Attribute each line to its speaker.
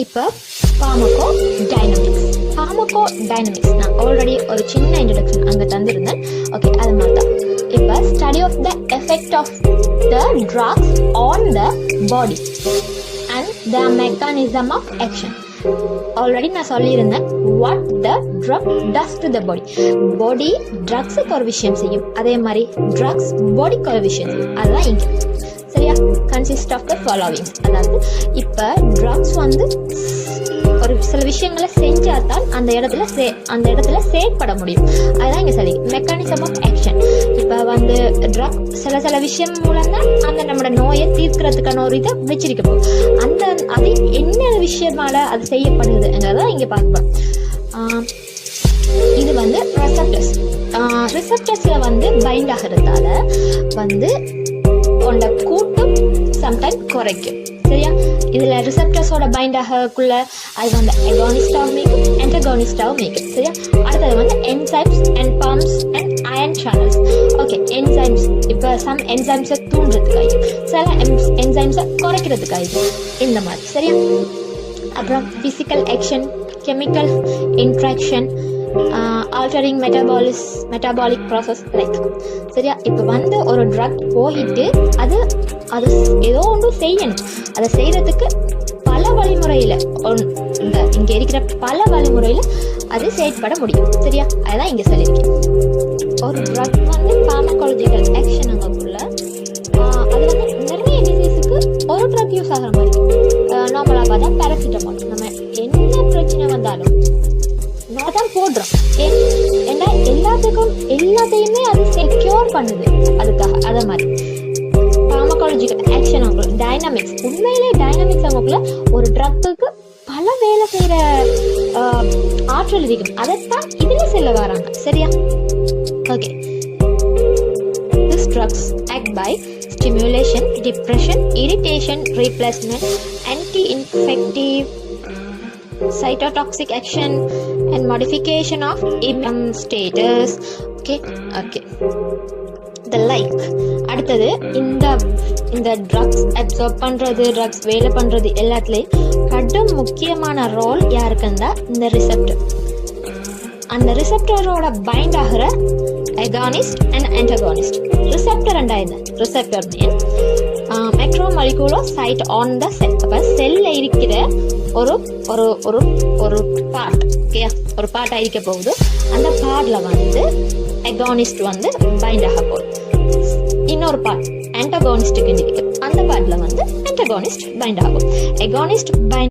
Speaker 1: இப்போ pharmaco dynamics நான் already ஒரு சின்ன இன்ட்ரடக்ஷன் அங்கே தந்திருந்தேன். ஓகே, அது மாதிரி தான் இப்போ study of the effect of the drugs on the body and the mechanism of action. Already நான் சொல்லியிருந்தேன் what the drug does to the body ட்ரக்ஸுக்கு ஒரு விஷயம் செய்யும், அதே மாதிரி ட்ரக்ஸ் பாடிக்கு ஒரு விஷயம் செய்யும். அதுதான் இங்கே சரியா கன்சிஸ்ட் ஆஃப் த ஃபாலோவிங். அதாவது இப்போ ட்ரக்ஸ் வந்து ஒரு சில விஷயங்களை செஞ்சாதான் அந்த இடத்துல செயற்பட முடியும். அதுதான் இங்கே சரி மெக்கானிசம் ஆஃப் ஆக்ஷன். இப்போ வந்து ட்ரக் சில விஷயம் மூலம் தான் அந்த நம்மளோட நோயை தீர்க்கிறதுக்கான ஒரு இதை வச்சிருக்க போகும். அது என்ன விஷயமால அது செய்யப்படுதுங்கிறத இங்கே பார்க்கலாம். இது வந்து ரிசப்டர்ஸ்ல வந்து பைண்ட் ஆகிறதால வந்து கொண்ட கூட்டம் சம்டைம் குறைக்கும். சரியா, இதுல ரிசப்டர்ஸோட பைண்ட் ஆகக்குள்ள அது வந்து அகானிஸ்டாவும் மேய்க்கும், ஆன்டகானிஸ்டாவும் மேய்க்கும். சரியா, அடுத்தது வந்து enzymes and pumps and ion channels. Okay, enzymes இப்போ சம் என்சைம்ஸை தூண்டுறதுக்காகும், சில என்சைம்ஸை குறைக்கிறதுக்காகும், இந்த மாதிரி. சரியா, அப்புறம் physical action, chemical interaction, altering metabolic process like. சரியா, இப்போ வந்து ஒரு ட்ரக் போயிட்டு அது ஏதோ ஒன்று செய்யணும். அதை செய்யறதுக்கு பல வழிமுறையில் இங்கே இருக்கிற பல வழிமுறையில் அது செயற்பட முடியும். சரியா, அதுதான் இங்கே சொல்லியிருக்கேன். ஒரு ட்ரக் வந்து ஃபார்மகாலஜிக்கல் ஆக்ஷன் அங்கக்குள்ள அது வந்து நிறைய டிசீஸுக்கு ஒரு ட்ரக் யூஸ் ஆகிற மாதிரி. நார்மலாக பார்த்தா பேராசிட்டமால் நம்ம என்ன பிரச்சனை வந்தாலும் நான் தான் போடுறோம். ஏன்னா எல்லாத்தையுமே அது செக்யூர் பண்ணுது. அதுக்காக அதை மாதிரி ஃபார்மகாலஜிக்கல் ஆக்ஷன் அவங்களுக்கு டைனமிக்ஸ், உண்மையிலே டைனமிக்ஸ் அவங்களுக்குள்ள ஒரு ட்ரக்குக்கு பல வேலை செய்கிற ஆற்றல் இருக்கும். அதைத்தான் இதில் செல்ல வராங்க. சரியா, okay. These drugs act by stimulation, depression, irritation, replacement, anti-infective, cytotoxic action and modification of immune status. Okay the like. அடுத்தது இந்த ட்ரக்ஸ் அப்சார்ப் பண்றது, ட்ரக்ஸ் வேலை பண்றது எல்லாத்துலயும் கடும் முக்கியமான ரோல் யாருக்குன்னா இந்த ரிசெப்டர். அந்த ரிசெப்டரோட பைண்ட் ஆகிற agonist and antagonist. Receptor mean macromolecular site on the cell. அப்ப செல்ல இருக்கிற ஒரு ஒரு ஒரு பார்ட், ஓகே, ஒரு பார்ட் இருக்க போகுது. அந்த பார்ட்ல வந்து அகானிஸ்ட் வந்து பைண்ட் ஆக போகுது. இன்னொரு பார்ட் ஆன்டகானிஸ்டுக்கு இருக்கு, அந்த பார்ட்ல வந்து ஆன்டகானிஸ்ட் பைண்ட் ஆகும். அகானிஸ்ட் பைண்ட்